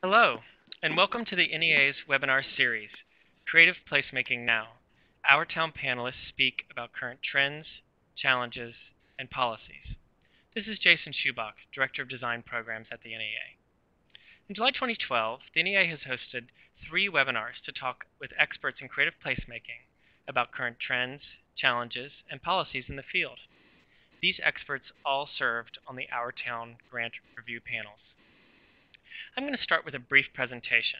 Hello, and welcome to the NEA's webinar series, Creative Placemaking Now. Our town panelists speak about current trends, challenges, and policies. This is Jason Schupbach, Director of Design Programs at the NEA. In July 2012, the NEA has hosted 3 webinars to talk with experts in creative placemaking about current trends, challenges, and policies in the field. These experts all served on the Our Town grant review panels. I'm going to start with a brief presentation,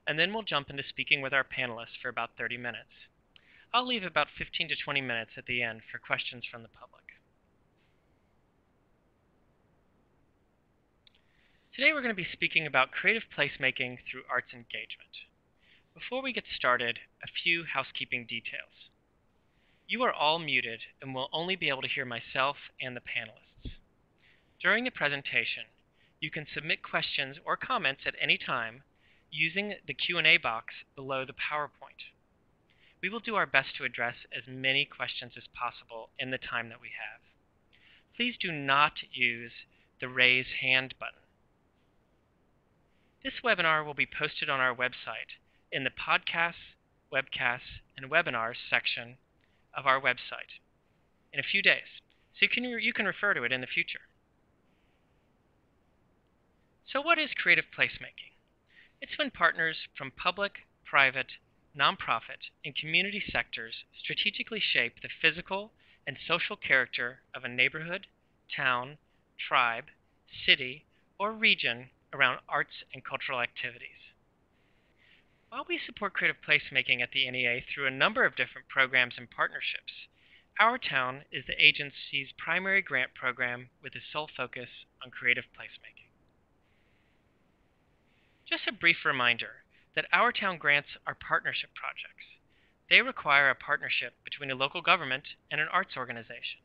and then we'll jump into speaking with our panelists for about 30 minutes. I'll leave about 15 to 20 minutes at the end for questions from the public. Today we're going to be speaking about creative placemaking through arts engagement. Before we get started, a few housekeeping details. You are all muted and will only be able to hear myself and the panelists. During the presentation, you can submit questions or comments at any time using the Q&A box below the PowerPoint. We will do our best to address as many questions as possible in the time that we have. Please do not use the raise hand button. This webinar will be posted on our website in the Podcasts, Webcasts, and Webinars section of our website in a few days, so you can refer to it in the future. So what is creative placemaking? It's when partners from public, private, nonprofit, and community sectors strategically shape the physical and social character of a neighborhood, town, tribe, city, or region around arts and cultural activities. While we support creative placemaking at the NEA through a number of different programs and partnerships, Our Town is the agency's primary grant program with a sole focus on creative placemaking. Just a brief reminder that Our Town grants are partnership projects. They require a partnership between a local government and an arts organization.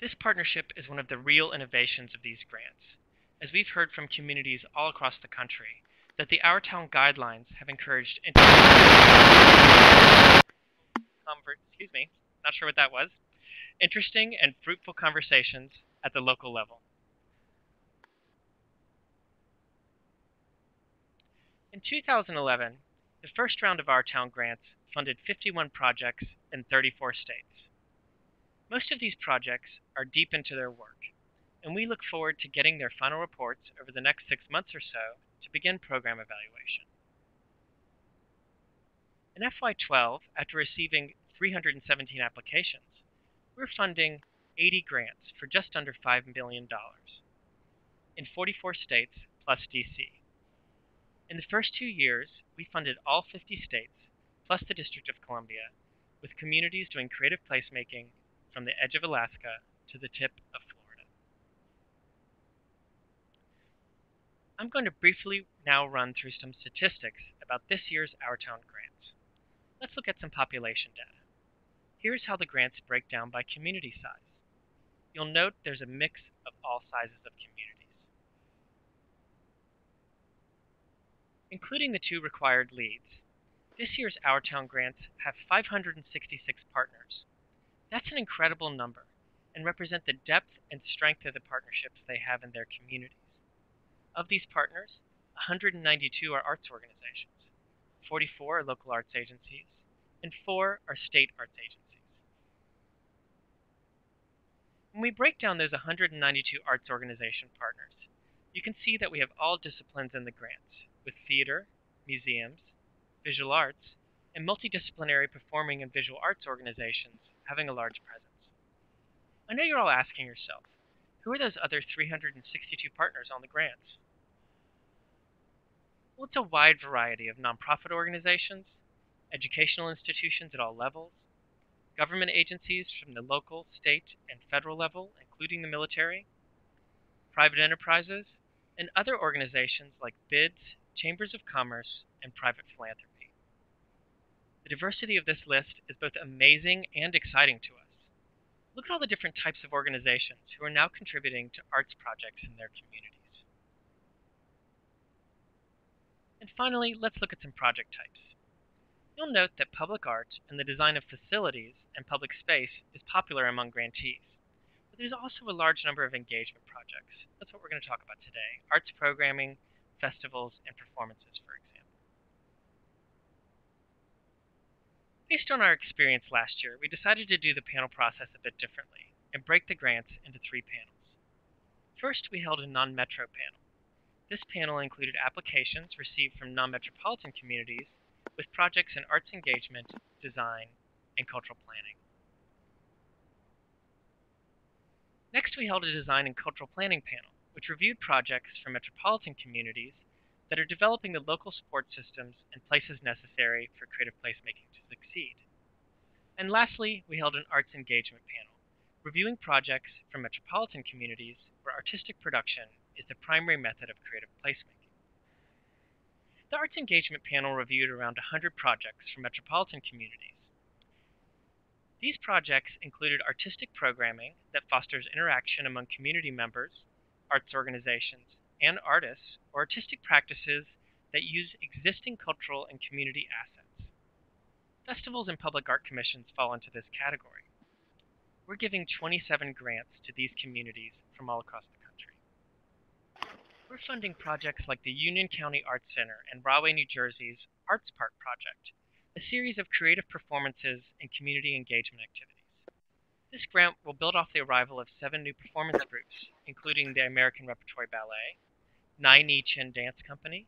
This partnership is one of the real innovations of these grants, as we've heard from communities all across the country that the Our Town guidelines have encouraged interesting and fruitful conversations at the local level. In 2011, the first round of Our Town grants funded 51 projects in 34 states. Most of these projects are deep into their work, and we look forward to getting their final reports over the next 6 months or so to begin program evaluation. In FY12, after receiving 317 applications, we're funding 80 grants for just under $5 million in 44 states plus DC. In the first 2 years, we funded all 50 states plus the District of Columbia, with communities doing creative placemaking from the edge of Alaska to the tip of Florida. I'm going to briefly now run through some statistics about this year's Our Town grants. Let's look at some population data. Here's how the grants break down by community size. You'll note there's a mix of all sizes of communities. Including the 2 required leads, this year's Our Town grants have 566 partners. That's an incredible number and represent the depth and strength of the partnerships they have in their communities. Of these partners, 192 are arts organizations, 44 are local arts agencies, and 4 are state arts agencies. When we break down those 192 arts organization partners, you can see that we have all disciplines in the grants, with theater, museums, visual arts, and multidisciplinary performing and visual arts organizations having a large presence. I know you're all asking yourself, who are those other 362 partners on the grants? Well, it's a wide variety of nonprofit organizations, educational institutions at all levels, government agencies from the local, state, and federal level, including the military, private enterprises, and other organizations like BIDS, chambers of commerce, and private philanthropy. The diversity of this list is both amazing and exciting to us. Look at all the different types of organizations who are now contributing to arts projects in their communities. And finally, let's look at some project types. You'll note that public art and the design of facilities and public space is popular among grantees. But there's also a large number of engagement projects. That's what we're going to talk about today. Arts programming, festivals, and performances, for example. Based on our experience last year, we decided to do the panel process a bit differently and break the grants into 3 panels. First, we held a non-metro panel. This panel included applications received from non-metropolitan communities with projects in arts engagement, design, and cultural planning. Next, we held a design and cultural planning panel, which reviewed projects from metropolitan communities that are developing the local support systems and places necessary for creative placemaking to succeed. And lastly, we held an arts engagement panel, reviewing projects from metropolitan communities where artistic production is the primary method of creative placemaking. The arts engagement panel reviewed around 100 projects from metropolitan communities. These projects included artistic programming that fosters interaction among community members, arts organizations, and artists, or artistic practices that use existing cultural and community assets. Festivals and public art commissions fall into this category. We're giving 27 grants to these communities from all across the country. We're funding projects like the Union County Arts Center and Rahway, New Jersey's Arts Park Project, a series of creative performances and community engagement activities. This grant will build off the arrival of 7 new performance groups, including the American Repertory Ballet, Nai Ni Chin Dance Company,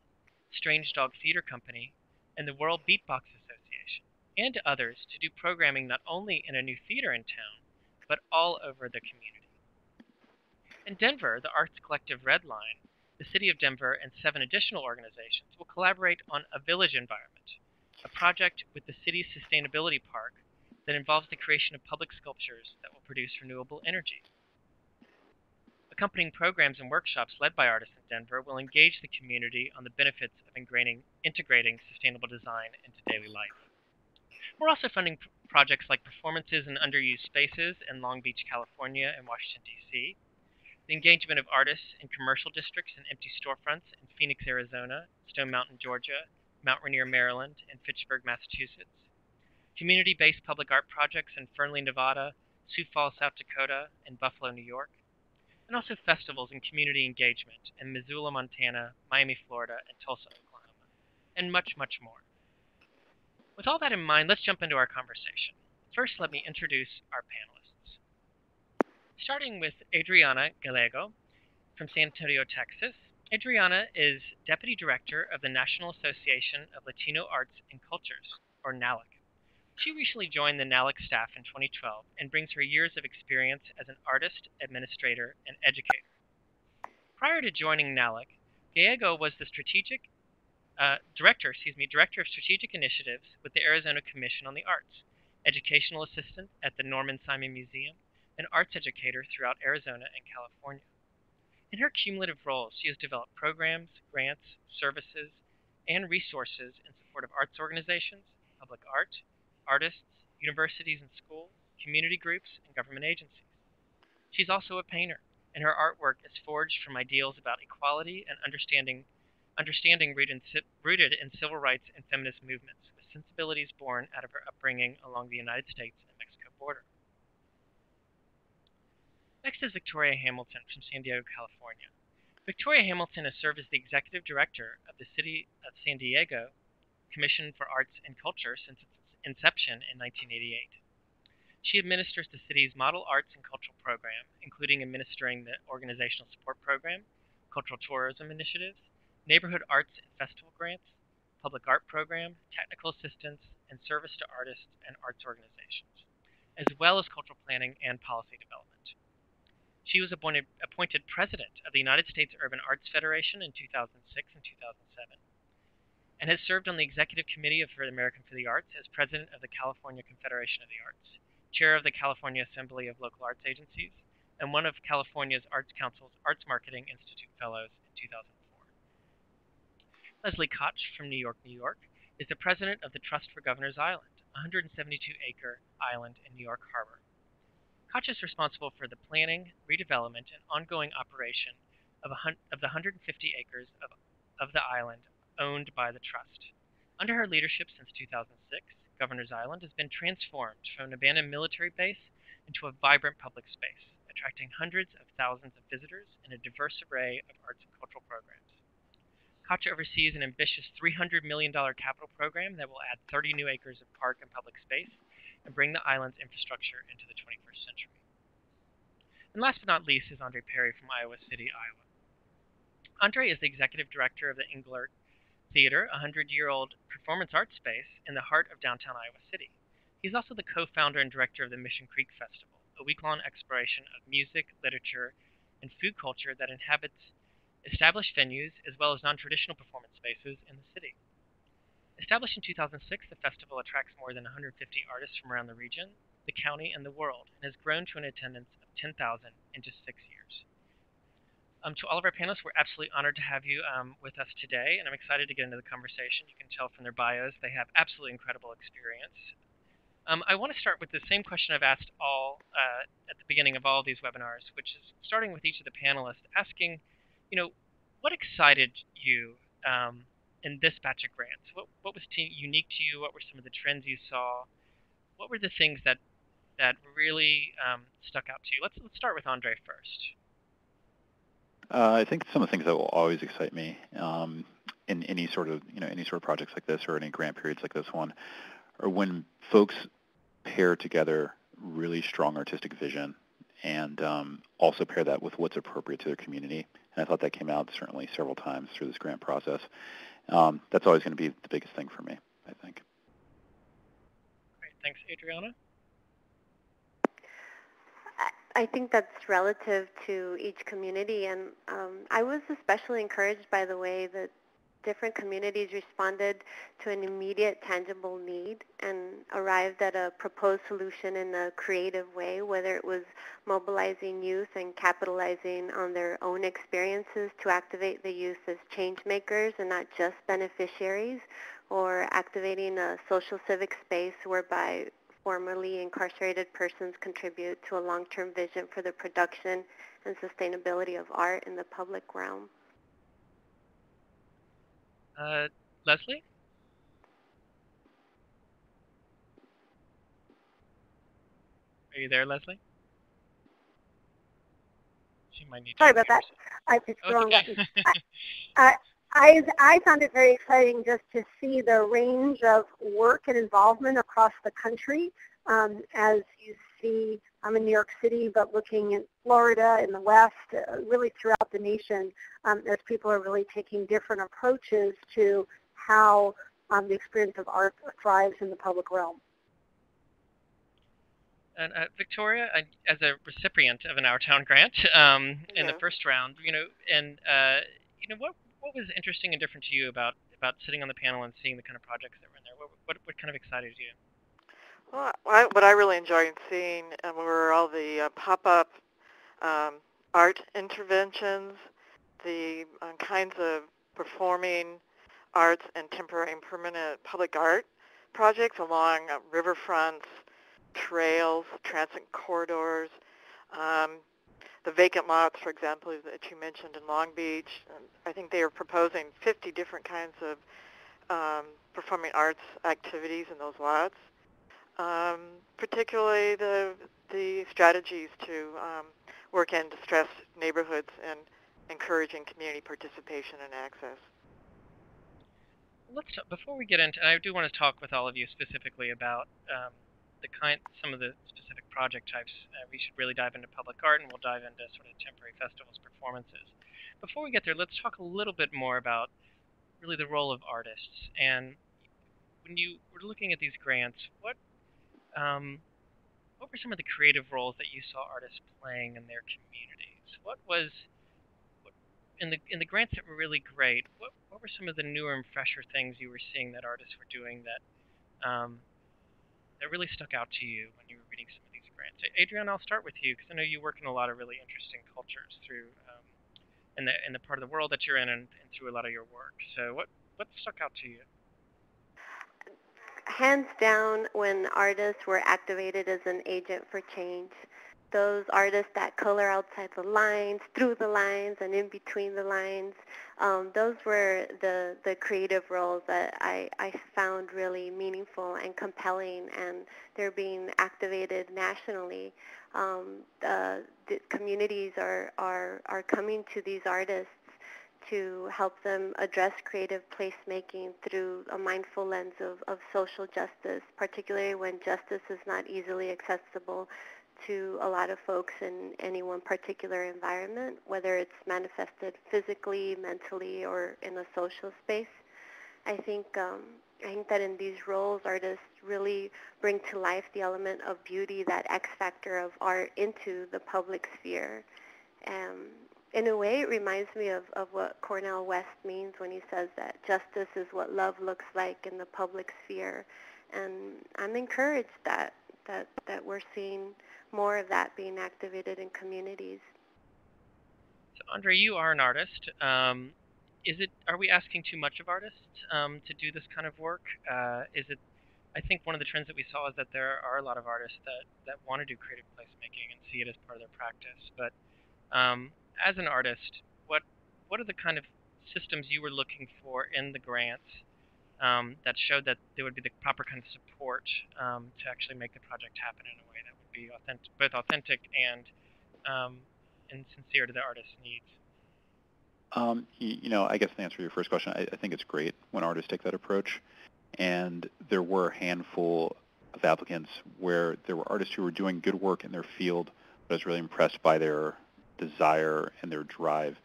Strange Dog Theater Company, and the World Beatbox Association, and others to do programming not only in a new theater in town, but all over the community. In Denver, the Arts Collective Redline, the City of Denver, and 7 additional organizations will collaborate on a village environment, a project with the city's sustainability park that involves the creation of public sculptures that will produce renewable energy. Accompanying programs and workshops led by artists in Denver will engage the community on the benefits of integrating sustainable design into daily life. We're also funding projects like performances in underused spaces in Long Beach, California, and Washington, D.C., the engagement of artists in commercial districts and empty storefronts in Phoenix, Arizona, Stone Mountain, Georgia, Mount Rainier, Maryland, and Fitchburg, Massachusetts, community-based public art projects in Fernley, Nevada, Sioux Falls, South Dakota, and Buffalo, New York, and also festivals and community engagement in Missoula, Montana, Miami, Florida, and Tulsa, Oklahoma, and much, much more. With all that in mind, let's jump into our conversation. First, let me introduce our panelists. Starting with Adriana Gallego from San Antonio, Texas. Adriana is Deputy Director of the National Association of Latino Arts and Cultures, or NALAC. She recently joined the NALAC staff in 2012 and brings her years of experience as an artist, administrator, and educator. Prior to joining NALAC, Gallego was the Director of Strategic Initiatives with the Arizona Commission on the Arts, educational assistant at the Norman Simon Museum, and arts educator throughout Arizona and California. In her cumulative roles, she has developed programs, grants, services, and resources in support of arts organizations, public art, artists, universities and schools, community groups, and government agencies. She's also a painter, and her artwork is forged from ideals about equality and understanding rooted in civil rights and feminist movements, with sensibilities born out of her upbringing along the United States and Mexico border. Next is Victoria Hamilton from San Diego, California. Victoria Hamilton has served as the Executive Director of the City of San Diego Commission for Arts and Culture since its inception in 1988. She administers the city's Model Arts and Cultural Program, including administering the Organizational Support Program, Cultural Tourism Initiatives, Neighborhood Arts and Festival Grants, Public Art Program, Technical Assistance, and Service to Artists and Arts Organizations, as well as Cultural Planning and Policy Development. She was appointed President of the United States Urban Arts Federation in 2006 and 2007, and has served on the Executive Committee for the American for the Arts as President of the California Confederation of the Arts, Chair of the California Assembly of Local Arts Agencies, and one of California's Arts Council's Arts Marketing Institute Fellows in 2004. Leslie Koch from New York, New York, is the President of the Trust for Governors Island, a 172-acre island in New York Harbor. Koch is responsible for the planning, redevelopment, and ongoing operation of the 150 acres of the island owned by the Trust. Under her leadership since 2006, Governor's Island has been transformed from an abandoned military base into a vibrant public space, attracting hundreds of thousands of visitors and a diverse array of arts and cultural programs. Koch oversees an ambitious $300 million capital program that will add 30 new acres of park and public space and bring the island's infrastructure into the 21st century. And last but not least is Andre Perry from Iowa City, Iowa. Andre is the executive director of the Englert Theater, a 100-year-old performance art space in the heart of downtown Iowa City. He's also the co-founder and director of the Mission Creek Festival, a week-long exploration of music, literature, and food culture that inhabits established venues as well as non-traditional performance spaces in the city. Established in 2006, the festival attracts more than 150 artists from around the region, the county, and the world, and has grown to an attendance of 10,000 in just 6 years. To all of our panelists, we're absolutely honored to have you with us today, and I'm excited to get into the conversation. You can tell from their bios they have absolutely incredible experience. I want to start with the same question I've asked all at the beginning of all of these webinars, which is starting with each of the panelists, asking, what excited you in this batch of grants? What was unique to you? What were some of the trends you saw? What were the things that really stuck out to you? Let's start with Andre first. I think some of the things that will always excite me in any sort of projects like this or any grant periods like this one are when folks pair together really strong artistic vision and also pair that with what's appropriate to their community. And I thought that came out certainly several times through this grant process. That's always going to be the biggest thing for me, I think. Great, thanks, Adriana. I think that's relative to each community, and I was especially encouraged by the way that different communities responded to an immediate, tangible need and arrived at a proposed solution in a creative way, whether it was mobilizing youth and capitalizing on their own experiences to activate the youth as change makers and not just beneficiaries, or activating a social civic space whereby formerly incarcerated persons contribute to a long-term vision for the production and sustainability of art in the public realm. Leslie? Are you there, Leslie? She might need to. Sorry about that. I picked the wrong okay. button. I found it very exciting just to see the range of work and involvement across the country. As you see, I'm in New York City, but looking in Florida, in the West, really throughout the nation, as people are really taking different approaches to how the experience of art thrives in the public realm. And Victoria, as a recipient of an Our Town grant in the first round, what was interesting and different to you about sitting on the panel and seeing the kind of projects that were in there? What kind of excited you? Well, what I really enjoyed seeing were all the pop-up art interventions, the kinds of performing arts and temporary and permanent public art projects along riverfronts, trails, transit corridors, the vacant lots, for example, that you mentioned in Long Beach. I think they are proposing 50 different kinds of performing arts activities in those lots. Particularly the strategies to work in distressed neighborhoods and encouraging community participation and access. Before we get into, I do want to talk with all of you specifically about some of the specific project types. We should really dive into public art, and we'll dive into sort of temporary festivals, performances. Before we get there, let's talk a little bit more about really the role of artists. And when you were looking at these grants, what were some of the creative roles that you saw artists playing in their communities? What was in the grants that were really great? What were some of the newer and fresher things you were seeing that artists were doing that that really stuck out to you when you were reading some of these grants? Adriana, I'll start with you because I know you work in a lot of really interesting cultures through in the part of the world that you're in and through a lot of your work. So what stuck out to you? Hands down, when artists were activated as an agent for change, those artists that color outside the lines, through the lines, and in between the lines, those were the creative roles that I found really meaningful and compelling, and they're being activated nationally. The communities are coming to these artists to help them address creative placemaking through a mindful lens of social justice, particularly when justice is not easily accessible to a lot of folks in any one particular environment, whether it's manifested physically, mentally, or in a social space. I think that in these roles, artists really bring to life the element of beauty, that X factor of art, into the public sphere. In a way, it reminds me of what Cornel West means when he says that justice is what love looks like in the public sphere. And I'm encouraged that we're seeing more of that being activated in communities. So, Andre, you are an artist. Are we asking too much of artists to do this kind of work? I think one of the trends that we saw is that there are a lot of artists that want to do creative placemaking and see it as part of their practice. But as an artist, what are the kind of systems you were looking for in the grants that showed that there would be the proper kind of support to actually make the project happen in a way that would be both authentic and sincere to the artist's needs? I guess the answer to your first question, I think it's great when artists take that approach. And there were a handful of applicants where there were artists who were doing good work in their field, but I was really impressed by their desire and their drive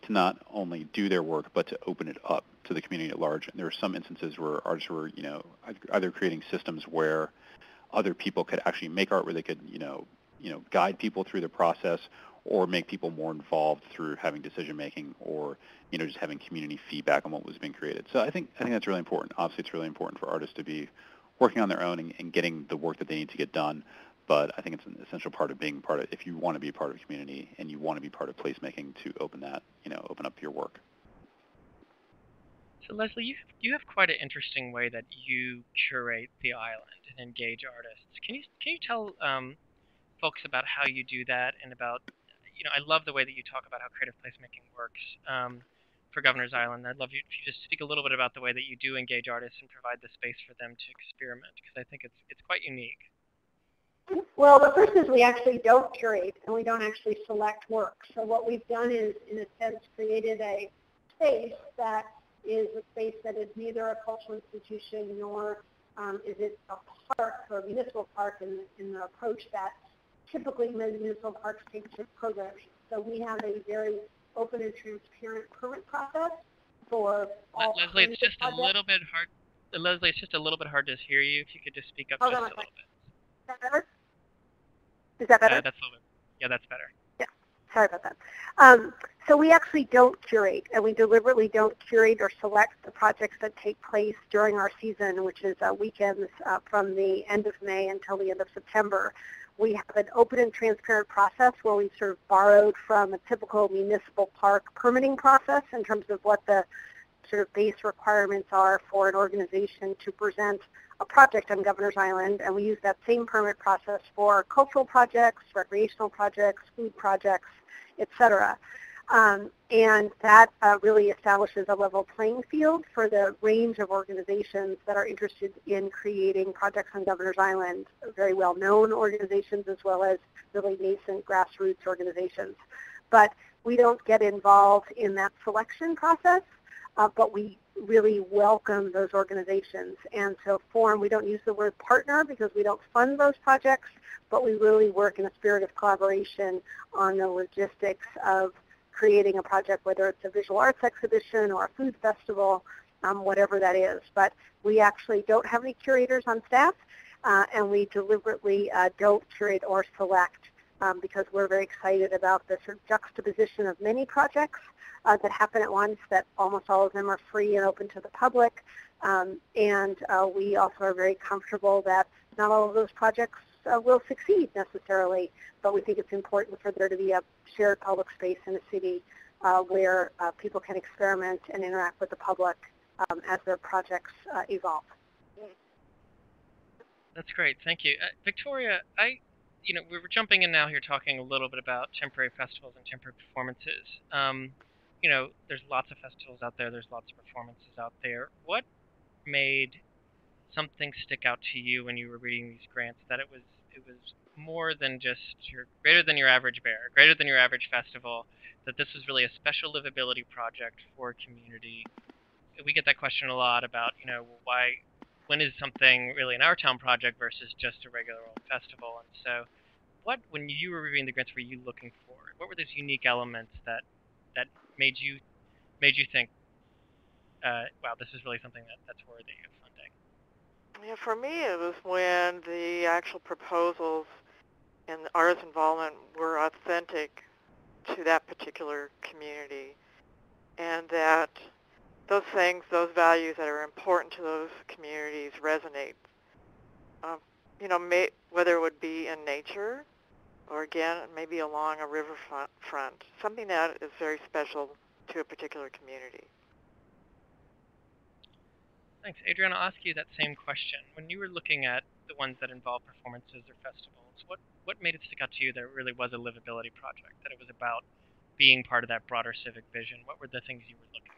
to not only do their work, but to open it up to the community at large. And there were some instances where artists were, either creating systems where other people could actually make art, where they could, guide people through the process, or make people more involved through having decision-making, or just having community feedback on what was being created. So I think that's really important. Obviously, it's really important for artists to be working on their own and getting the work that they need to get done. But I think it's an essential part of being part of, if you want to be part of a community and you want to be part of placemaking, to open up your work. So Leslie, you have quite an interesting way that you curate the island and engage artists. Can you tell folks about how you do that, and about, I love the way that you talk about how creative placemaking works for Governor's Island. I'd love you if you just speak a little bit about the way that you do engage artists and provide the space for them to experiment, because I think it's quite unique. Well, the first is we actually don't curate, and we don't actually select work. So what we've done is, in a sense, created a space that is a space that is neither a cultural institution nor is it a park or a municipal park in the approach that typically municipal parks take to programming. So we have a very open and transparent permit process for all. Leslie, it's just a little bit hard. Leslie, it's just a little bit hard to hear you. If you could just speak up just a little bit. Is that better? Is that better? That's a little bit. Yeah, that's better. Yeah, sorry about that. So we actually don't curate, and we deliberately don't curate or select the projects that take place during our season, which is weekends from the end of May until the end of September. We have an open and transparent process where we've sort of borrowed from a typical municipal park permitting process in terms of what the sort of base requirements are for an organization to present a project on Governor's Island, and we use that same permit process for cultural projects, recreational projects, food projects, etc. And that really establishes a level playing field for the range of organizations that are interested in creating projects on Governor's Island, very well-known organizations as well as really nascent grassroots organizations. But we don't get involved in that selection process, but we really welcome those organizations. And so we don't use the word partner because we don't fund those projects, but we really work in a spirit of collaboration on the logistics of creating a project, whether it's a visual arts exhibition or a food festival, whatever that is. But we actually don't have any curators on staff, and we deliberately don't curate or select because we're very excited about the sort of juxtaposition of many projects that happen at once, that almost all of them are free and open to the public. And we also are very comfortable that not all of those projects will succeed necessarily, but we think it's important for there to be a shared public space in a city where people can experiment and interact with the public as their projects evolve. That's great. Thank you. Victoria, we were jumping in now here talking a little bit about temporary festivals and temporary performances. There's lots of festivals out there. There's lots of performances out there. What made something stick out to you when you were reading these grants, that it was it was more than just greater than your average bear, greater than your average festival, that this was really a special livability project for a community. We get that question a lot about, when is something really an Our Town project versus just a regular old festival? And so, when you were reviewing the grants, were you looking for? What were those unique elements that made you think, wow, this is really something that's worthy of funding? Yeah, for me, it was when the actual proposals and the artist involvement were authentic to that particular community, and that those things, those values that are important to those communities resonate. Whether it would be in nature or, again, maybe along a river front, something that is very special to a particular community. Thanks. Adriana, I'll ask you that same question. When you were looking at the ones that involve performances or festivals, what made it stick out to you that it really was a livability project, that it was about being part of that broader civic vision? What were the things you were looking for?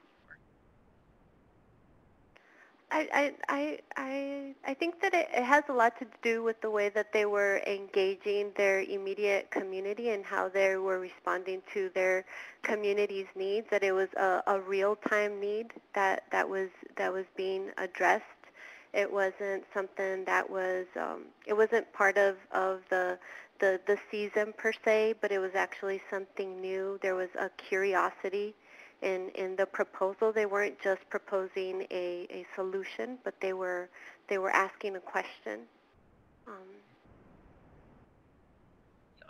I think that it has a lot to do with the way that they were engaging their immediate community and how they were responding to their community's needs, that it was a real-time need that was being addressed. It wasn't something that was, it wasn't part of the season per se, but it was actually something new. There was a curiosity in the proposal. They weren't just proposing a solution, but they were asking a question.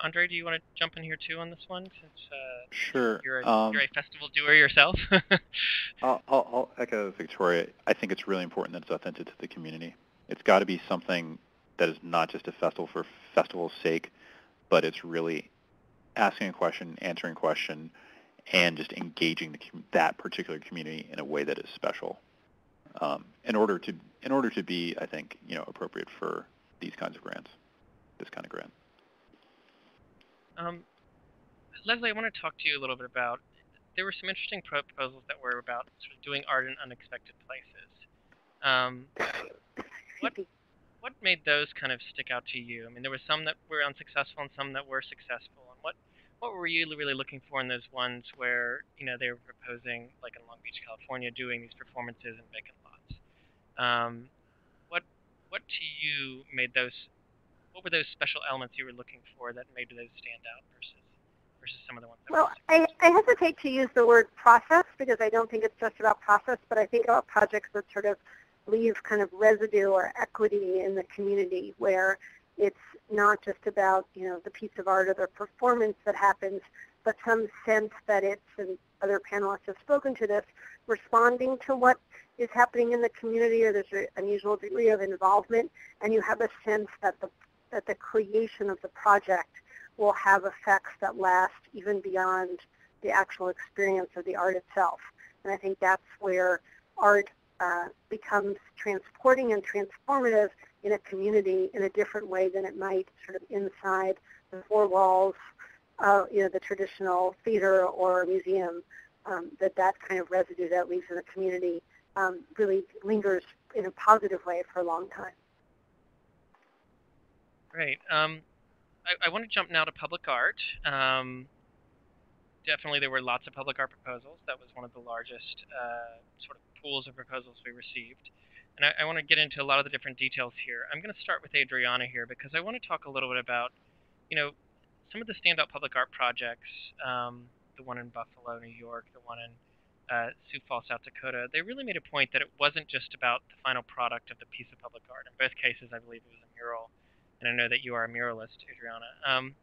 Andre, do you want to jump in here too on this one, since Sure. you're a festival doer yourself? I'll echo Victoria. I think it's really important that it's authentic to the community. It's got to be something that is not just a festival for festival's sake, but it's really asking a question, answering a question, and just engaging that particular community in a way that is special. In order to be, I think, appropriate for these kinds of grants, this kind of grant. Leslie, I want to talk to you a little bit about, there were some interesting proposals that were about sort of doing art in unexpected places. What made those kind of stick out to you? I mean, there were some that were unsuccessful and some that were successful. And what were you really looking for in those ones where, they were proposing, like in Long Beach, California, doing these performances in vacant lots? What to you made those? What were those special elements you were looking for that made those stand out versus some of the ones that Well, I hesitate to use the word process because I don't think it's just about process, but I think about projects that sort of leave kind of residue or equity in the community where it's not just about, the piece of art or the performance that happens, but some sense that it's, and other panelists have spoken to this, responding to what is happening in the community, or there's an unusual degree of involvement, and you have a sense that the creation of the project will have effects that last even beyond the actual experience of the art itself. And I think that's where art becomes transporting and transformative in a community in a different way than it might sort of inside the four walls of the traditional theater or museum. That kind of residue that leaves in a community really lingers in a positive way for a long time. Great. I want to jump now to public art. Definitely there were lots of public art proposals. That was one of the largest sort of pools of proposals we received. And I want to get into a lot of the different details here. I'm going to start with Adriana here because I want to talk a little bit about, some of the standout public art projects, the one in Buffalo, New York, the one in Sioux Falls, South Dakota. They really made a point that it wasn't just about the final product of the piece of public art. In both cases, I believe it was a mural. And I know that you are a muralist, Adriana. Can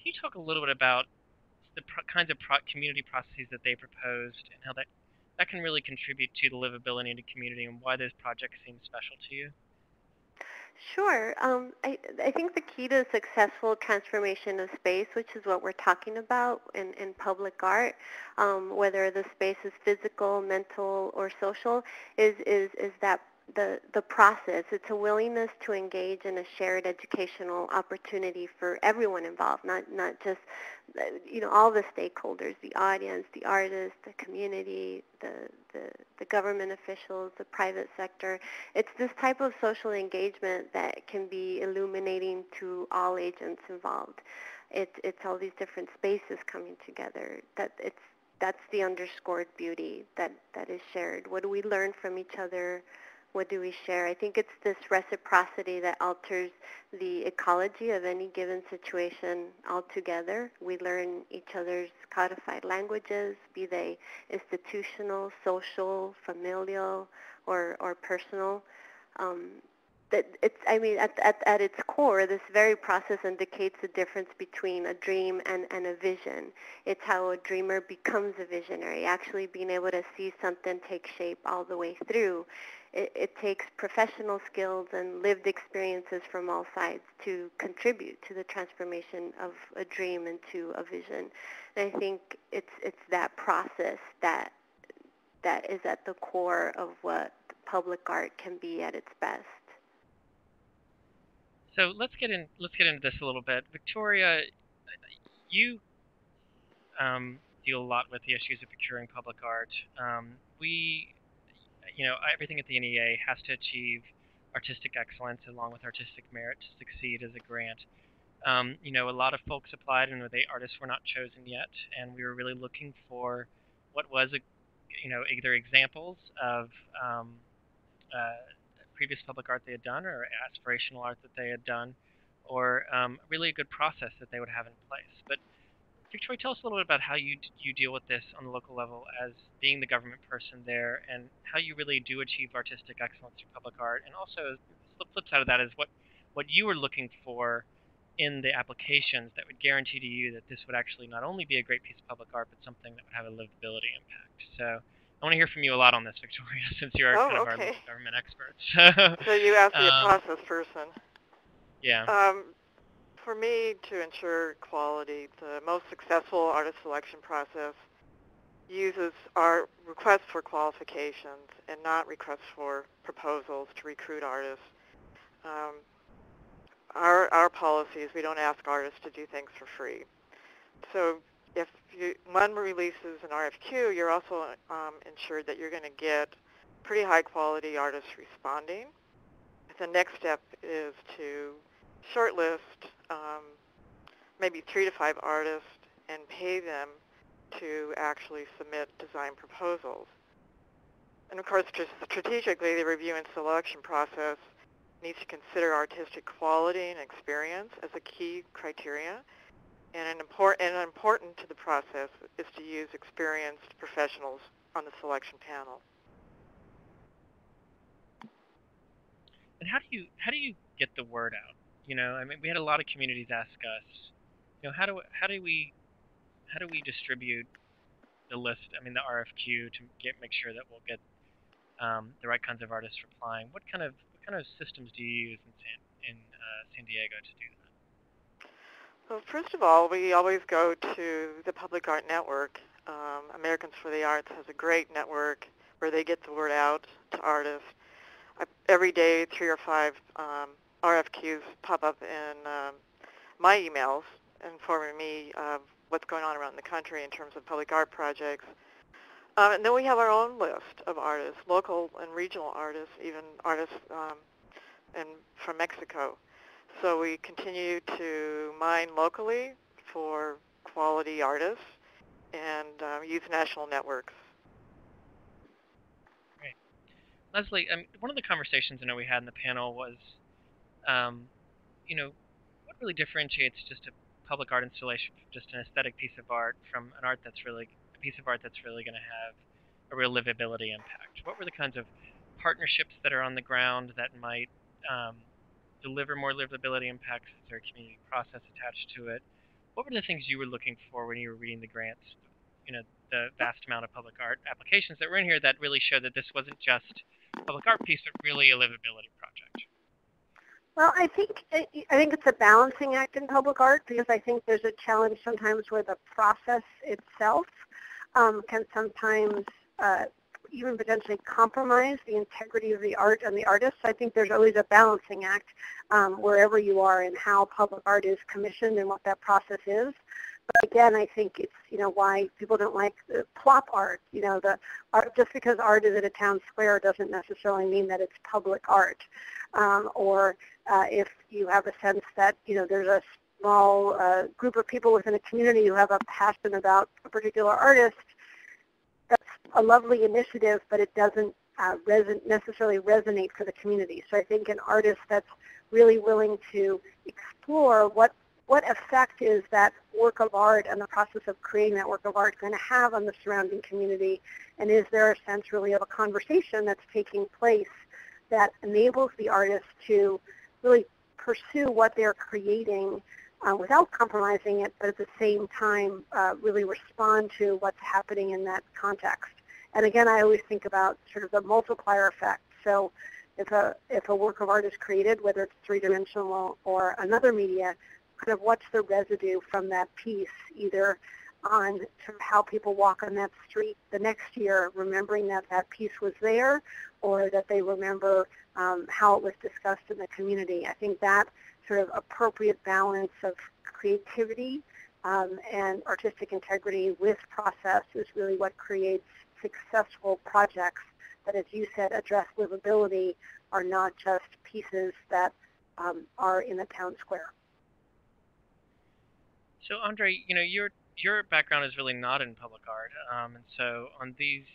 you talk a little bit about the kinds of community processes that they proposed and how that can really contribute to the livability in the community and why those projects seem special to you? Sure. I think the key to successful transformation of space, which is what we're talking about in public art, whether the space is physical, mental, or social, is the process. It's a willingness to engage in a shared educational opportunity for everyone involved, not just all the stakeholders, the audience, the artists, the community, the government officials, the private sector. It's this type of social engagement that can be illuminating to all agents involved. It's all these different spaces coming together. That's the underscored beauty that is shared. What do we learn from each other? What do we share? I think it's this reciprocity that alters the ecology of any given situation altogether. We learn each other's codified languages, be they institutional, social, familial, or personal. At its core, this very process indicates the difference between a dream and a vision. It's how a dreamer becomes a visionary, actually being able to see something take shape all the way through. It takes professional skills and lived experiences from all sides to contribute to the transformation of a dream into a vision. And I think it's that process that is at the core of what public art can be at its best. So let's get into this a little bit. Victoria, you deal a lot with the issues of procuring public art. Everything at the NEA has to achieve artistic excellence along with artistic merit to succeed as a grant. A lot of folks applied and the artists were not chosen yet, and we were really looking for what was either examples of previous public art they had done or aspirational art that they had done, or really a good process that they would have in place. But Victoria, tell us a little bit about how you deal with this on the local level as being the government person there, and how you really do achieve artistic excellence through public art, and also the flip side of that is what you were looking for in the applications that would guarantee to you that this would actually not only be a great piece of public art, but something that would have a livability impact. So I want to hear from you a lot on this, Victoria, since you're kind of our local government expert. So you asked me a process person. Yeah. For me, to ensure quality, the most successful artist selection process uses our requests for qualifications and not requests for proposals to recruit artists. Our policy is we don't ask artists to do things for free. So if one releases an RFQ, you're also ensured that you're going to get pretty high quality artists responding. The next step is to shortlist maybe 3 to 5 artists and pay them to actually submit design proposals. And of course, strategically, the review and selection process needs to consider artistic quality and experience as a key criteria. And important to the process is to use experienced professionals on the selection panel. And how do you get the word out? We had a lot of communities ask us, how do we distribute the list? The RFQ to make sure that we'll get the right kinds of artists replying. What kind of systems do you use in San Diego to do that? Well, first of all, we always go to the Public Art Network. Americans for the Arts has a great network where they get the word out to artists. Every day, 3 or 5 RFQs pop up in my emails informing me of what's going on around the country in terms of public art projects. And then we have our own list of artists, local and regional artists, even artists from Mexico. So we continue to mine locally for quality artists and use national networks. Great. Leslie, one of the conversations I know we had in the panel was, what really differentiates just a public art installation from just an aesthetic piece of art from a piece of art that's really going to have a real livability impact? What were the kinds of partnerships that are on the ground that might deliver more livability impacts? Is there a community process attached to it? What were the things you were looking for when you were reading the grants? The vast amount of public art applications that were in here that really showed that this wasn't just a public art piece, but really a livability project. Well, I think it's a balancing act in public art, because I think there's a challenge sometimes where the process itself can sometimes even potentially compromise the integrity of the art and the artists. I think there's always a balancing act wherever you are in how public art is commissioned and what that process is. But again, I think it's, why people don't like the plop art. The art, just because art is at a town square doesn't necessarily mean that it's public art. Or if you have a sense that, there's a small group of people within a community who have a passion about a particular artist, that's a lovely initiative, but it doesn't necessarily resonate for the community. So I think an artist that's really willing to explore what effect is that work of art and the process of creating that work of art going to have on the surrounding community, and is there a sense really of a conversation that's taking place that enables the artist to really pursue what they're creating without compromising it, but at the same time really respond to what's happening in that context. And again, I always think about sort of the multiplier effect. So if a work of art is created, whether it's three-dimensional or another media, kind of what's the residue from that piece, either on sort of how people walk on that street the next year, remembering that that piece was there, or that they remember how it was discussed in the community. I think that sort of appropriate balance of creativity and artistic integrity with process is really what creates successful projects that, as you said, address livability, are not just pieces that are in the town square. So Andre, your background is really not in public art, and so on these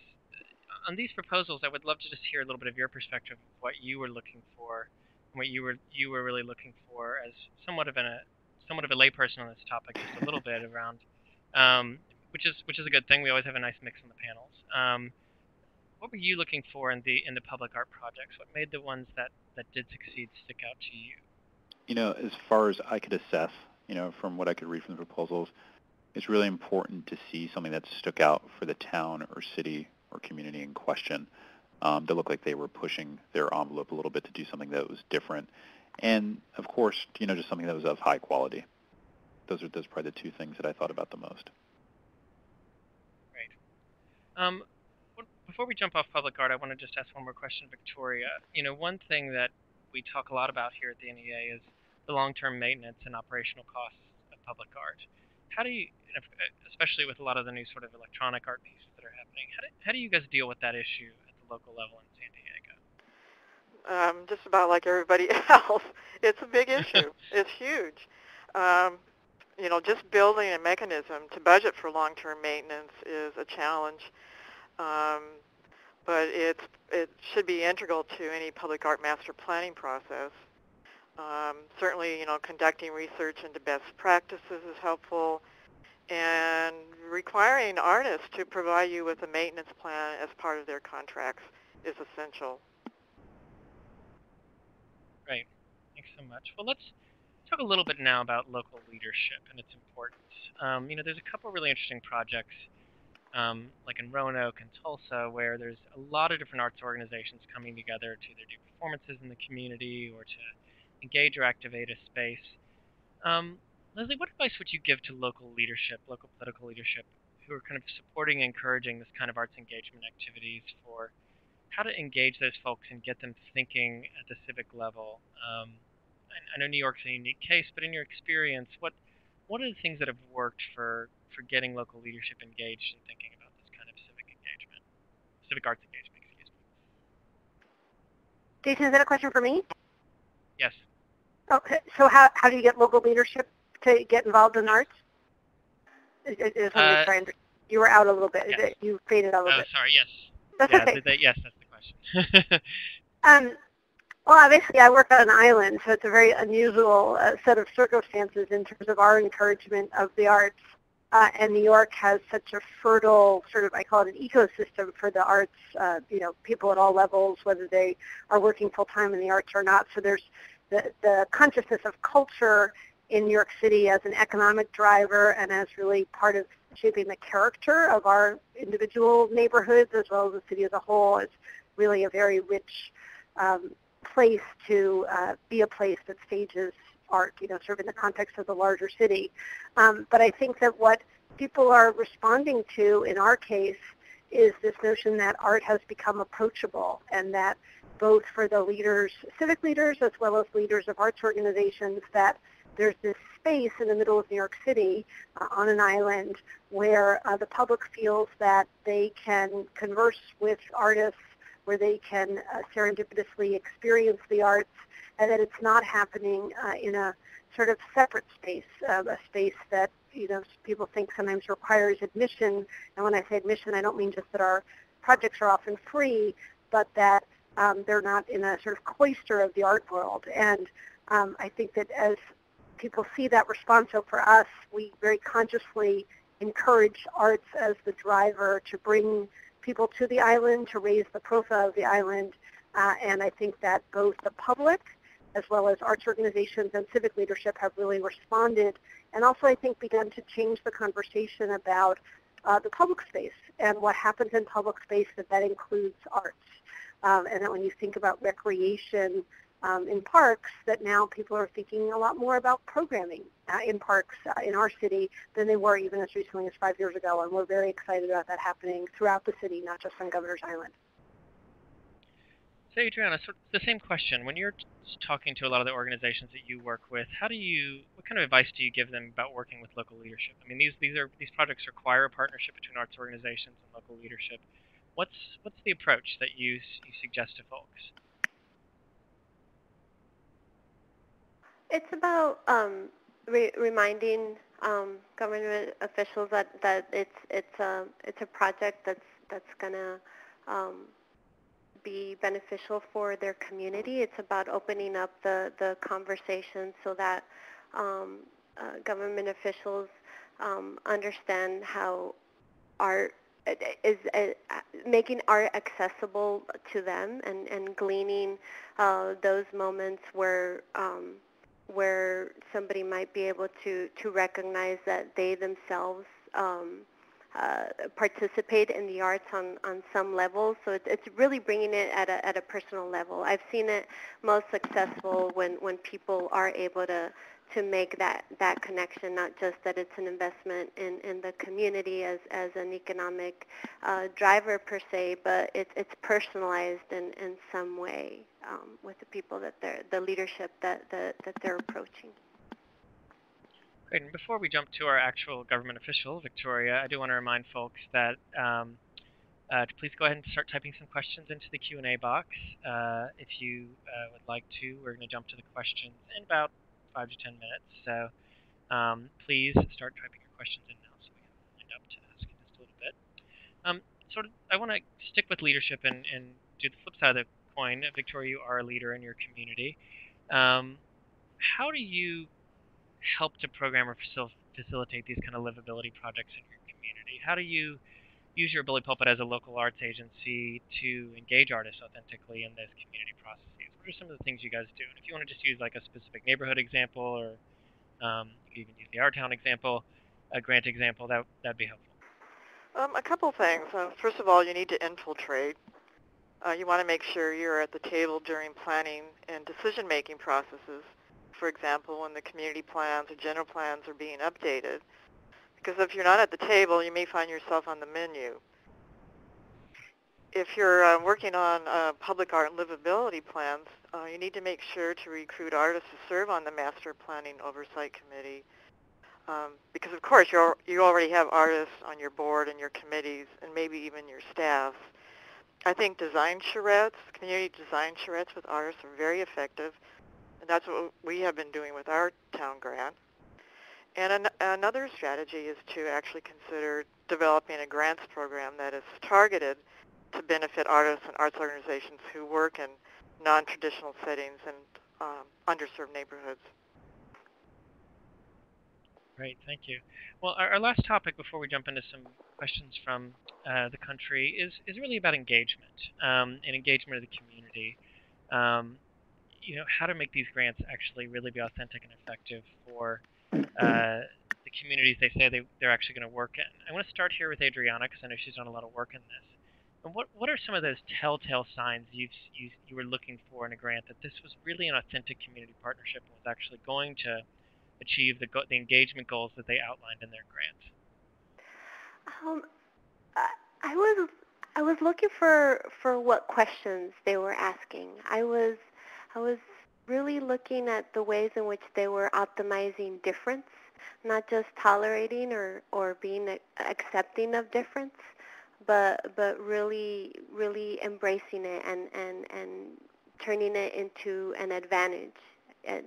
proposals, I would love to just hear a little bit of your perspective of what you were looking for, and what you were really looking for as somewhat of a layperson on this topic, just a little bit around, which is a good thing. We always have a nice mix in the panels. What were you looking for in the public art projects? What made the ones that did succeed stick out to you? As far as I could assess, from what I could read from the proposals, it's really important to see something that stuck out for the town or city or community in question. That looked like they were pushing their envelope a little bit to do something that was different. And, of course, just something that was of high quality. Those are probably the two things that I thought about the most. Great. Before we jump off public art, I want to just ask one more question, Victoria. One thing that we talk a lot about here at the NEA is the long-term maintenance and operational costs of public art. How do you, especially with a lot of the new sort of electronic art pieces that are happening, how do you guys deal with that issue at the local level in San Diego? Just about like everybody else. It's a big issue. It's huge. Just building a mechanism to budget for long-term maintenance is a challenge. But it should be integral to any public art master planning process. Certainly, conducting research into best practices is helpful, and requiring artists to provide you with a maintenance plan as part of their contracts is essential. Great. Thanks so much. Well, let's talk a little bit now about local leadership and its importance. There's a couple really interesting projects, like in Roanoke and Tulsa, where there's a lot of different arts organizations coming together to either do performances in the community or to engage or activate a space. Leslie, what advice would you give to local political leadership, who are kind of supporting and encouraging this kind of arts engagement activities, for how to engage those folks and get them thinking at the civic level? I know New York's a unique case, but in your experience, what are the things that have worked for getting local leadership engaged and thinking about this kind of civic arts engagement, excuse me? Jason, is that a question for me? Yes. Okay, so how do you get local leadership to get involved in arts? You were out a little bit. Yes. You faded out a little bit. Oh, sorry, yes. That's okay. Yes, that's the question. Well, obviously, I work on an island, so it's a very unusual set of circumstances in terms of our encouragement of the arts. And New York has such a fertile sort of, I call it an ecosystem for the arts, people at all levels, whether they are working full-time in the arts or not. So there's the consciousness of culture in New York City as an economic driver and as really part of shaping the character of our individual neighborhoods as well as the city as a whole is really a very rich place to be a place that stages art, sort of in the context of the larger city. But I think that what people are responding to in our case is this notion that art has become approachable, and that both for the leaders, civic leaders, as well as leaders of arts organizations, that there's this space in the middle of New York City on an island where the public feels that they can converse with artists, where they can serendipitously experience the arts, and that it's not happening in a sort of separate space, a space that people think sometimes requires admission. And when I say admission, I don't mean just that our projects are often free, but that they're not in a sort of cloister of the art world. And I think that as people see that response, so for us, we very consciously encourage arts as the driver to bring people to the island, to raise the profile of the island. And I think that both the public as well as arts organizations and civic leadership have really responded, and also I think begun to change the conversation about the public space and what happens in public space, that includes arts. And that when you think about recreation in parks, that now people are thinking a lot more about programming in parks in our city than they were even as recently as 5 years ago, and we're very excited about that happening throughout the city, not just on Governor's Island. So Adriana, so the same question. When you're talking to a lot of the organizations that you work with, what kind of advice do you give them about working with local leadership? I mean, these projects require a partnership between arts organizations and local leadership. What's the approach that you suggest to folks? It's about reminding government officials that it's a project that's gonna be beneficial for their community. It's about opening up the conversation so that government officials understand how art is making art accessible to them, and gleaning those moments where somebody might be able to recognize that they themselves participate in the arts on some level. So it's really bringing it at a personal level. I've seen it most successful when people are able to make that connection, not just that it's an investment in the community as an economic driver per se, but it's personalized in some way with the people that the leadership that they're approaching. Great. And before we jump to our actual government official, Victoria, I do want to remind folks that to please go ahead and start typing some questions into the Q&A box. If you would like to, we're going to jump to the questions in about 5 to 10 minutes. So please start typing your questions in now so we can wind up to ask in just a little bit. I want to stick with leadership and do the flip side of the coin. Victoria, you are a leader in your community. How do you help to program or facilitate these kind of livability projects in your community? How do you use your Bully Pulpit as a local arts agency to engage artists authentically in those community processes? What are some of the things you guys do? And if you want to just use like a specific neighborhood example, or you can even use the Our Town example, a grant example, that'd be helpful. A couple things. First of all, you need to infiltrate. You want to make sure you're at the table during planning and decision-making processes. For example, when the community plans or general plans are being updated. Because if you're not at the table, you may find yourself on the menu. If you're working on public art and livability plans, you need to make sure to recruit artists to serve on the Master Planning Oversight Committee. Because, of course, you already have artists on your board and your committees and maybe even your staff. I think design charrettes, community design charrettes with artists are very effective. And that's what we have been doing with our town grant. And another strategy is to actually consider developing a grants program that is targeted to benefit artists and arts organizations who work in non-traditional settings and underserved neighborhoods. Great, thank you. Well, our last topic before we jump into some questions from the country is really about engagement and engagement of the community. How to make these grants actually really be authentic and effective for the communities they say they're actually going to work in. I want to start here with Adriana because I know she's done a lot of work in this. And what are some of those telltale signs you were looking for in a grant that this was really an authentic community partnership and was actually going to achieve the engagement goals that they outlined in their grant? I was I was looking for what questions they were asking. I was really looking at the ways in which they were optimizing difference, not just tolerating or being accepting of difference, but really embracing it and turning it into an advantage. And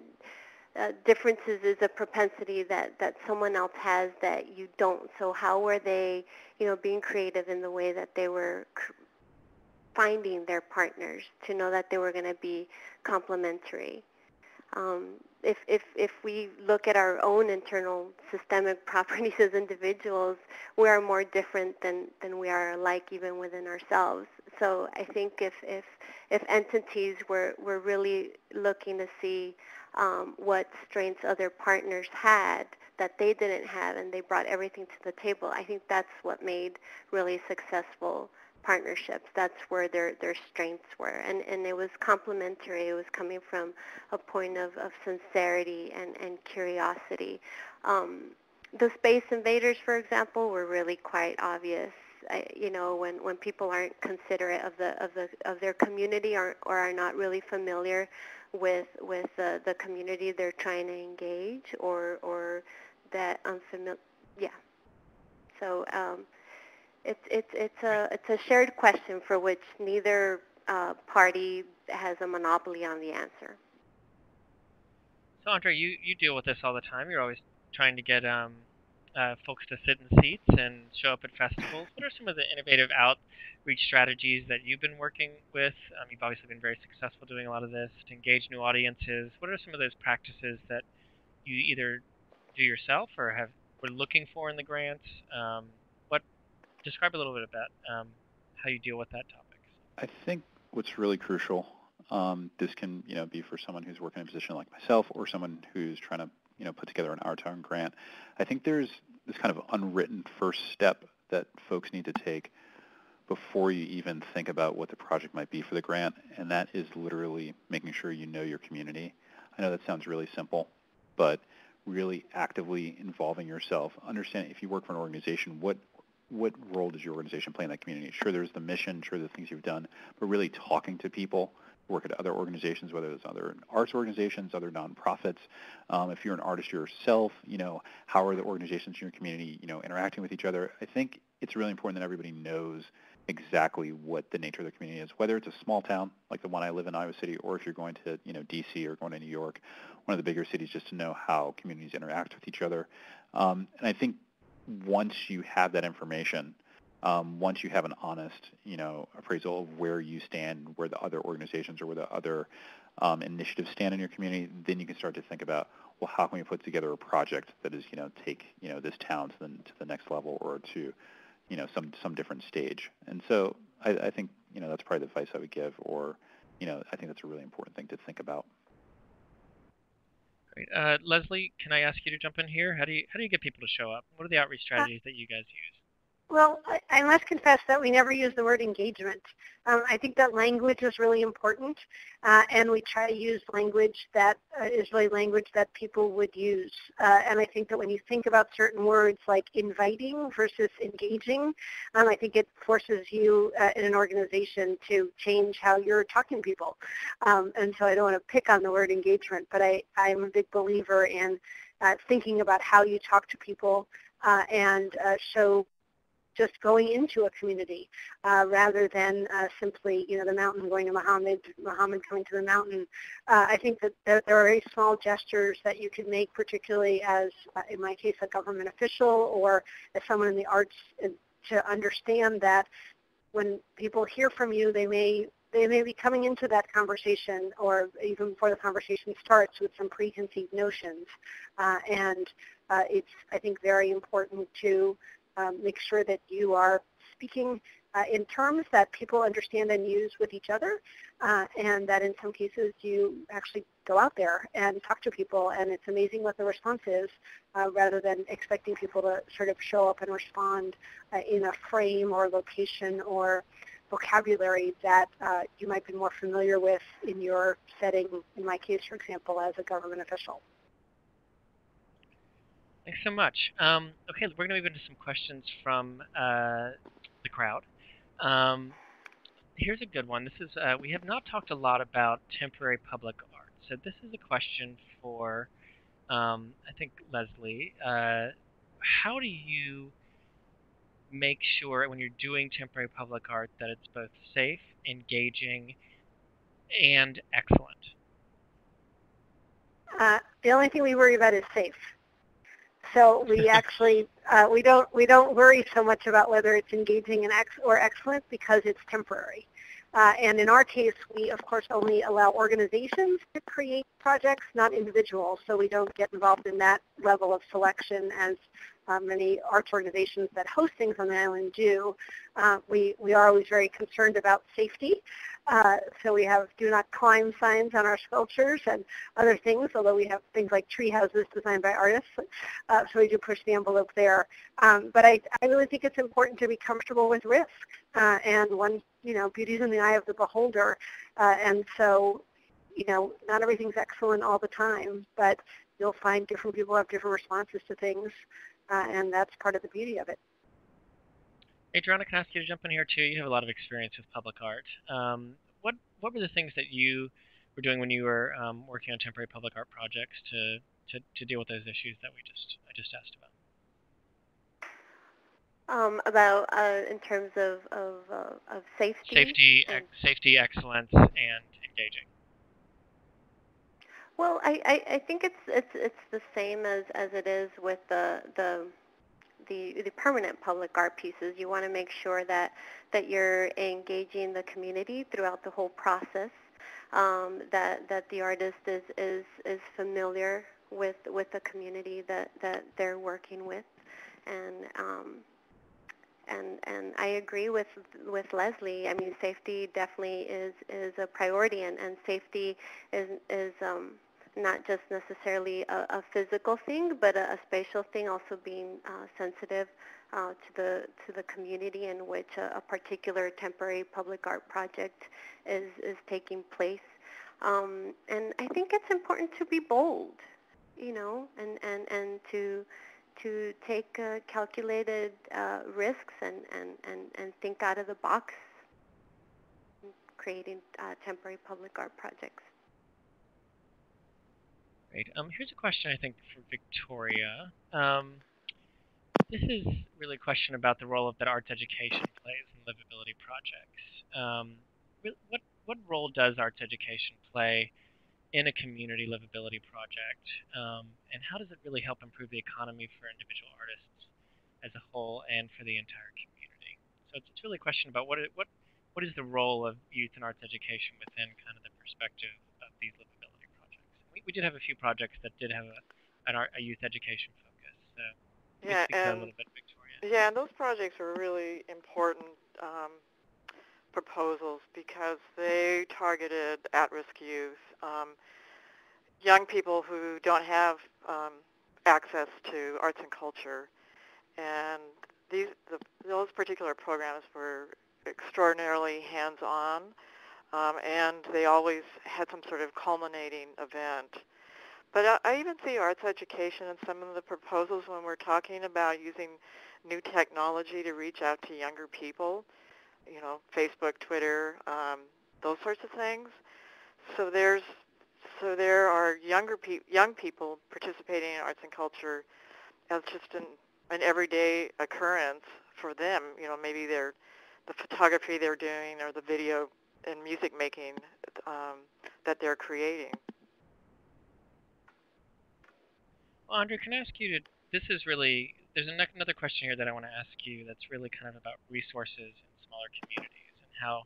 differences is a propensity that someone else has that you don't. So how were they, being creative in the way that they were finding their partners to know that they were going to be complementary? If we look at our own internal systemic properties as individuals, we are more different than we are alike even within ourselves. So I think if entities were really looking to see what strengths other partners had that they didn't have, and they brought everything to the table, I think that's what made really successful partnerships. That's where their strengths were, and it was complementary. It was coming from a point of sincerity and curiosity. The space invaders, for example, were really quite obvious. When people aren't considerate of their community or are not really familiar with the community they're trying to engage, or that unfamiliar. Yeah. So. It's a shared question for which neither party has a monopoly on the answer. So Andre, you deal with this all the time. You're always trying to get folks to sit in seats and show up at festivals. What are some of the innovative outreach strategies that you've been working with? You've obviously been very successful doing a lot of this to engage new audiences. What are some of those practices that you either do yourself or were looking for in the grants? Describe a little bit about how you deal with that topic. I think what's really crucial, this can be for someone who's working in a position like myself or someone who's trying to put together an Our Town grant. I think there's this kind of unwritten first step that folks need to take before you even think about what the project might be for the grant, and that is literally making sure you know your community. I know that sounds really simple, but really actively involving yourself, understanding if you work for an organization, what role does your organization play in that community? Sure, there's the mission, sure, the things you've done, but really talking to people, work at other organizations, whether it's other arts organizations, other nonprofits. If you're an artist yourself, how are the organizations in your community, interacting with each other? I think it's really important that everybody knows exactly what the nature of the community is, whether it's a small town like the one I live in, Iowa City, or if you're going to, D.C. or going to New York, one of the bigger cities, just to know how communities interact with each other. And I think once you have that information, once you have an honest, appraisal of where you stand, where the other organizations or where the other initiatives stand in your community, then you can start to think about, well, how can we put together a project that is, take, this town to the next level or to, some different stage. And so I think, that's probably the advice I would give, or, I think that's a really important thing to think about. Great. Leslie, can I ask you to jump in here? How do you get people to show up? What are the outreach strategies that you guys use? Well, I must confess that we never use the word engagement. I think that language is really important, and we try to use language that is really language that people would use. And I think that when you think about certain words like inviting versus engaging, I think it forces you in an organization to change how you're talking to people. And so I don't want to pick on the word engagement, but I'm a big believer in thinking about how you talk to people and show just going into a community rather than simply, the mountain going to Muhammad coming to the mountain. I think that there are very small gestures that you can make, particularly as, in my case, a government official or as someone in the arts, to understand that when people hear from you, they may be coming into that conversation, or even before the conversation starts, with some preconceived notions. And it's, I think, very important to make sure that you are speaking in terms that people understand and use with each other, and that in some cases you actually go out there and talk to people, and it's amazing what the response is, rather than expecting people to sort of show up and respond in a frame or location or vocabulary that you might be more familiar with in your setting, in my case, for example, as a government official. Thanks so much. Okay, we're going to move into some questions from the crowd. Here's a good one. This is we have not talked a lot about temporary public art. So this is a question for, I think, Leslie. How do you make sure when you're doing temporary public art that it's both safe, engaging, and excellent? The only thing we worry about is safe. So we actually we don't worry so much about whether it's engaging and or excellent because it's temporary. And in our case, we of course only allow organizations to create projects, not individuals. So we don't get involved in that level of selection as many arts organizations that host things on the island do. We are always very concerned about safety. So we have do not climb signs on our sculptures and other things, although we have things like tree houses designed by artists. So we do push the envelope there. But I really think it's important to be comfortable with risk. And one, beauty's in the eye of the beholder. And so, not everything's excellent all the time, but you'll find different people have different responses to things. And that's part of the beauty of it. Adriana, can I ask you to jump in here too? You have a lot of experience with public art. What were the things that you were doing when you were working on temporary public art projects to deal with those issues that I just asked about in terms of safety. Safety, excellence, and engaging. Well, I think it's the same as it is with the permanent public art pieces. You want to make sure that you're engaging the community throughout the whole process, that the artist is familiar with the community that they're working with, and I agree with Leslie. I mean, safety definitely is a priority, and safety is not just necessarily a physical thing, but a spatial thing, also being sensitive to the community in which a particular temporary public art project is taking place. And I think it's important to be bold, and to take calculated risks and think out of the box, creating temporary public art projects. Great. Here's a question, I think, for Victoria. This is really a question about the role that arts education plays in livability projects. What role does arts education play in a community livability project, and how does it really help improve the economy for individual artists as a whole and for the entire community? So it's really a question about what is the role of youth and arts education within kind of the perspective of these livability projects. We did have a few projects that did have a youth education focus. So yeah, speak to a little bit, Victoria. Yeah, and those projects are really important proposals because they targeted at-risk youth, young people who don't have access to arts and culture, and those particular programs were extraordinarily hands-on, and they always had some sort of culminating event. But I even see arts education in some of the proposals when we're talking about using new technology to reach out to younger people, Facebook, Twitter, those sorts of things. So there are young people participating in arts and culture as just an everyday occurrence for them. Maybe the photography they're doing or the video and music making that they're creating. Well, Andre, can I ask you this is really, there's another question here that I want to ask you that's really kind of about resources in smaller communities and how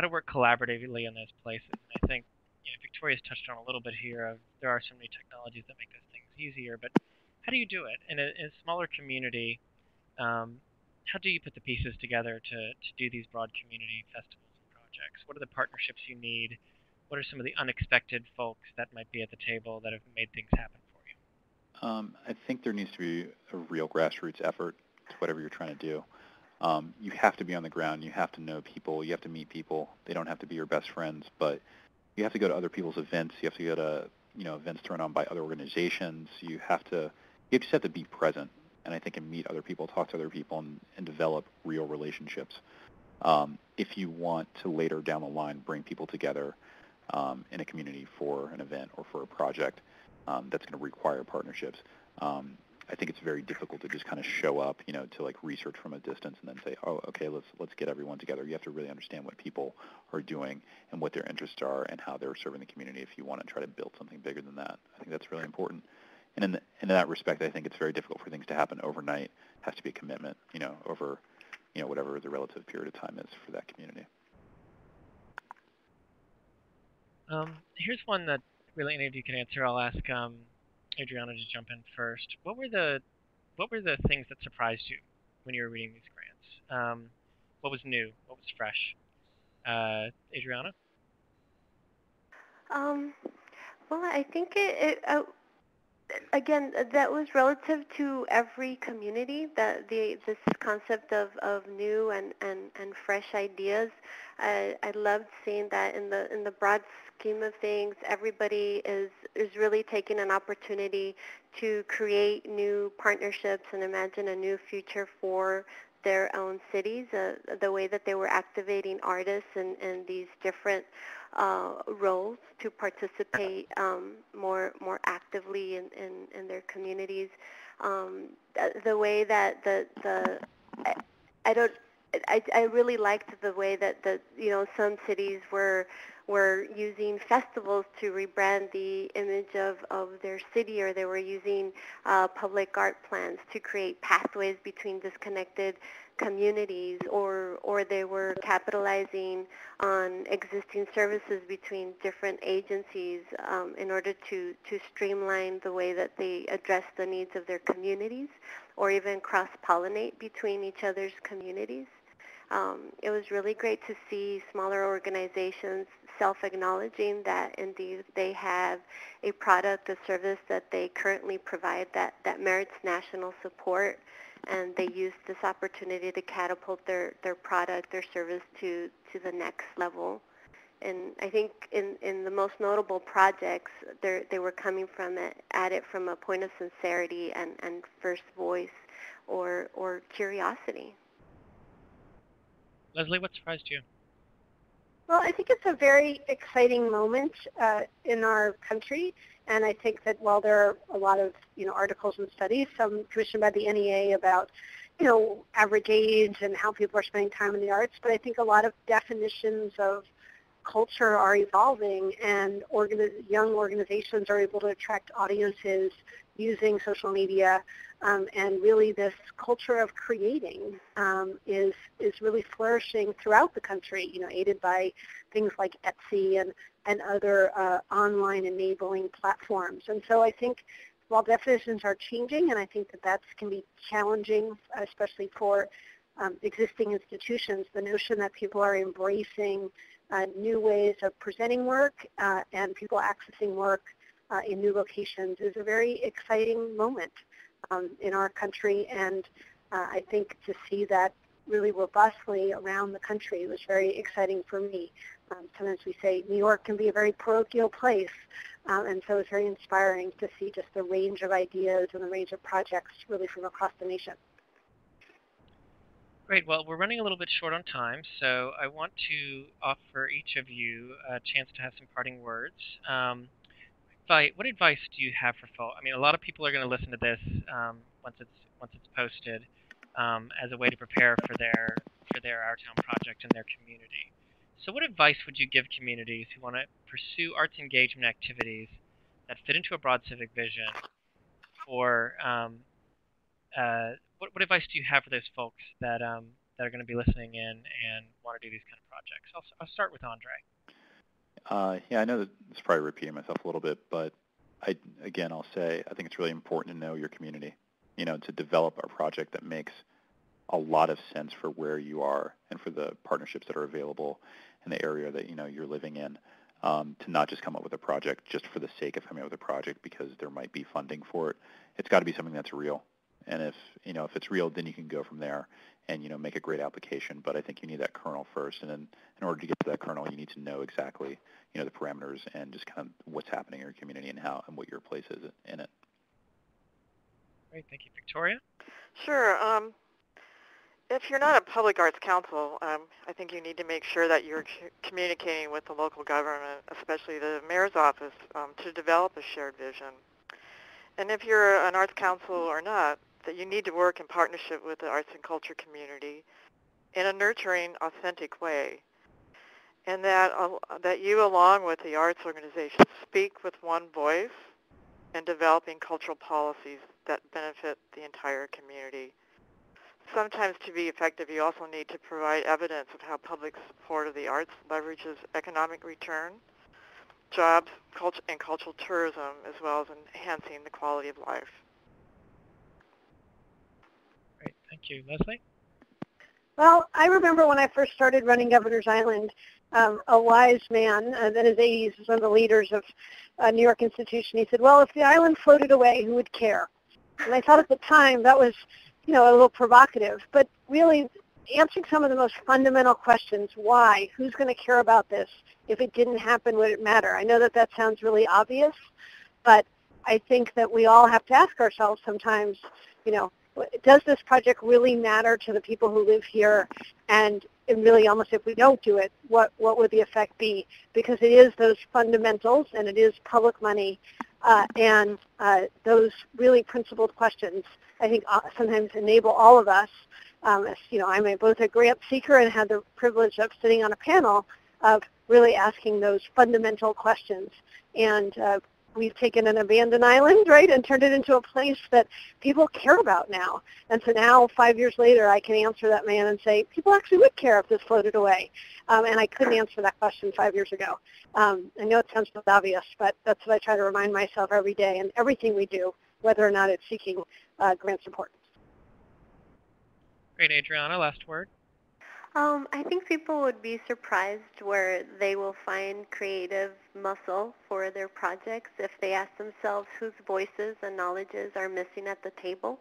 to work collaboratively in those places. And I think Victoria's touched on a little bit here of there are so many technologies that make those things easier, but how do you do it? In a smaller community, how do you put the pieces together to do these broad community festivals and projects? What are the partnerships you need? What are some of the unexpected folks that might be at the table that have made things happen for you? I think there needs to be a real grassroots effort to whatever you're trying to do. You have to be on the ground. You have to know people. You have to meet people. They don't have to be your best friends, but you have to go to other people's events. You have to go to events thrown on by other organizations. You just have to be present, and I think and meet other people, talk to other people, and develop real relationships. If you want to later down the line bring people together in a community for an event or for a project that's going to require partnerships, I think it's very difficult to just kind of show up, to like research from a distance and then say, oh, okay, let's get everyone together. You have to really understand what people are doing and what their interests are and how they're serving the community if you want to try to build something bigger than that. I think that's really important. And in that respect, I think it's very difficult for things to happen overnight. It has to be a commitment, over, whatever the relative period of time is for that community. Here's one that really any of you can answer. I'll ask Adriana to jump in first. What were the things that surprised you when you were reading these grants? What was new? What was fresh? Adriana? Well, I think again, that was relative to every community, this concept of new and fresh ideas. I loved seeing that in the broad scheme of things, everybody is really taking an opportunity to create new partnerships and imagine a new future for their own cities, the way that they were activating artists in these different roles to participate more actively in their communities. The way that I really liked the way that some cities were using festivals to rebrand the image of their city, or they were using public art plans to create pathways between disconnected communities, or they were capitalizing on existing services between different agencies in order to streamline the way that they address the needs of their communities, or even cross-pollinate between each other's communities. It was really great to see smaller organizations self-acknowledging that indeed they have a product, a service that they currently provide that merits national support, and they use this opportunity to catapult their product, their service to the next level. And I think in the most notable projects, they were coming at it from a point of sincerity and first voice or curiosity. Leslie, what surprised you? Well, I think it's a very exciting moment in our country, and I think that while there are a lot of articles and studies, some commissioned by the NEA about average age and how people are spending time in the arts, but I think a lot of definitions of culture are evolving, and young organizations are able to attract audiences using social media, and really this culture of creating is really flourishing throughout the country, aided by things like Etsy and other online enabling platforms. And so I think while definitions are changing, and I think that can be challenging, especially for existing institutions, the notion that people are embracing new ways of presenting work and people accessing work in new locations is a very exciting moment in our country, and I think to see that really robustly around the country was very exciting for me. Sometimes we say New York can be a very parochial place, and so it's very inspiring to see just the range of ideas and the range of projects really from across the nation. Great. Well, we're running a little bit short on time, so I want to offer each of you a chance to have some parting words. What advice do you have for folks? I mean, a lot of people are going to listen to this once it's posted as a way to prepare for their Our Town project in their community. So, what advice would you give communities who want to pursue arts engagement activities that fit into a broad civic vision? Or what advice do you have for those folks that are going to be listening in and want to do these kind of projects? I'll start with Andre. Yeah, I know that it's probably repeating myself a little bit, but I'll say I think it's really important to know your community, to develop a project that makes a lot of sense for where you are and for the partnerships that are available in the area that, you're living in, to not just come up with a project just for the sake of coming up with a project because there might be funding for it. It's got to be something that's real. And if it's real, then you can go from there and, make a great application. But I think you need that kernel first. And then in order to get to that kernel, you need to know exactly, the parameters and just kind of what's happening in your community and how and what your place is in it. Great. Thank you. Victoria? Sure. if you're not a public arts council, I think you need to make sure that you're communicating with the local government, especially the mayor's office, to develop a shared vision. And if you're an arts council or not, that you need to work in partnership with the arts and culture community in a nurturing, authentic way. And that you, along with the arts organizations, speak with one voice in developing cultural policies that benefit the entire community. Sometimes to be effective, you also need to provide evidence of how public support of the arts leverages economic return, jobs, and cultural tourism, as well as enhancing the quality of life. Great, thank you. Leslie? Well, I remember when I first started running Governor's Island, a wise man in his 80s was one of the leaders of New York Institution. He said, well, if the island floated away, who would care? And I thought at the time that was, a little provocative, but really answering some of the most fundamental questions, why, who's going to care about this? If it didn't happen, would it matter? I know that sounds really obvious, but I think that we all have to ask ourselves sometimes, does this project really matter to the people who live here? And really, almost if we don't do it, what would the effect be? Because it is those fundamentals, and it is public money, and those really principled questions, I think, sometimes enable all of us. I'm both a grant seeker and had the privilege of sitting on a panel of really asking those fundamental questions. And we've taken an abandoned island, right, and turned it into a place that people care about now. And so now, 5 years later, I can answer that man and say, people actually would care if this floated away. And I couldn't answer that question 5 years ago. I know it sounds obvious, but that's what I try to remind myself every day in everything we do, whether or not it's seeking grant support. Great, Adriana, last word. I think people would be surprised where they will find creative muscle for their projects if they ask themselves whose voices and knowledges are missing at the table.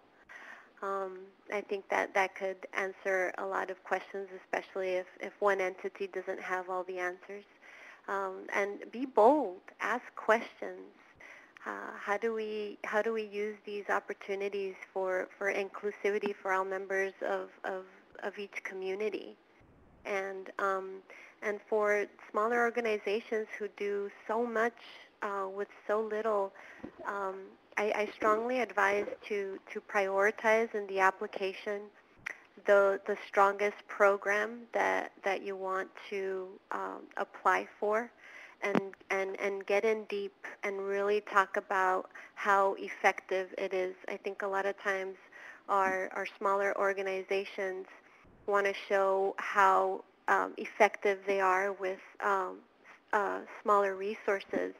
I think that could answer a lot of questions, especially if one entity doesn't have all the answers. And be bold, ask questions. How do we use these opportunities for inclusivity for all members of each community, and for smaller organizations who do so much with so little, I strongly advise to prioritize in the application the strongest program that you want to apply for, and get in deep and really talk about how effective it is. I think a lot of times our smaller organizations want to show how effective they are with smaller resources,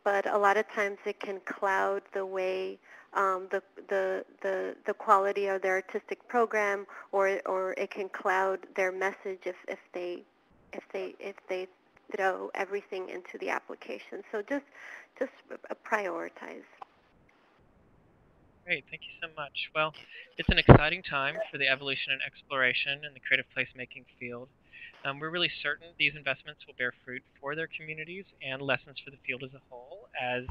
but a lot of times it can cloud the way the quality of their artistic program, or it can cloud their message if they throw everything into the application. So just prioritize. Great, thank you so much. Well, it's an exciting time for the evolution and exploration in the creative placemaking field. We're really certain these investments will bear fruit for their communities and lessons for the field as a whole as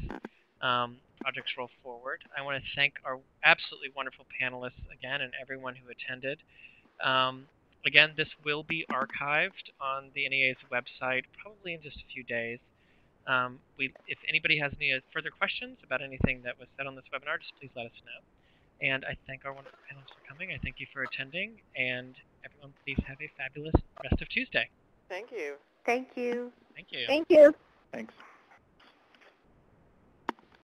projects roll forward. I want to thank our absolutely wonderful panelists again and everyone who attended. Again, this will be archived on the NEA's website probably in just a few days. If anybody has any further questions about anything that was said on this webinar, just please let us know. And I thank our wonderful panelists for coming. I thank you for attending. And everyone, please have a fabulous rest of Tuesday. Thank you. Thank you. Thank you. Thank you. Thanks.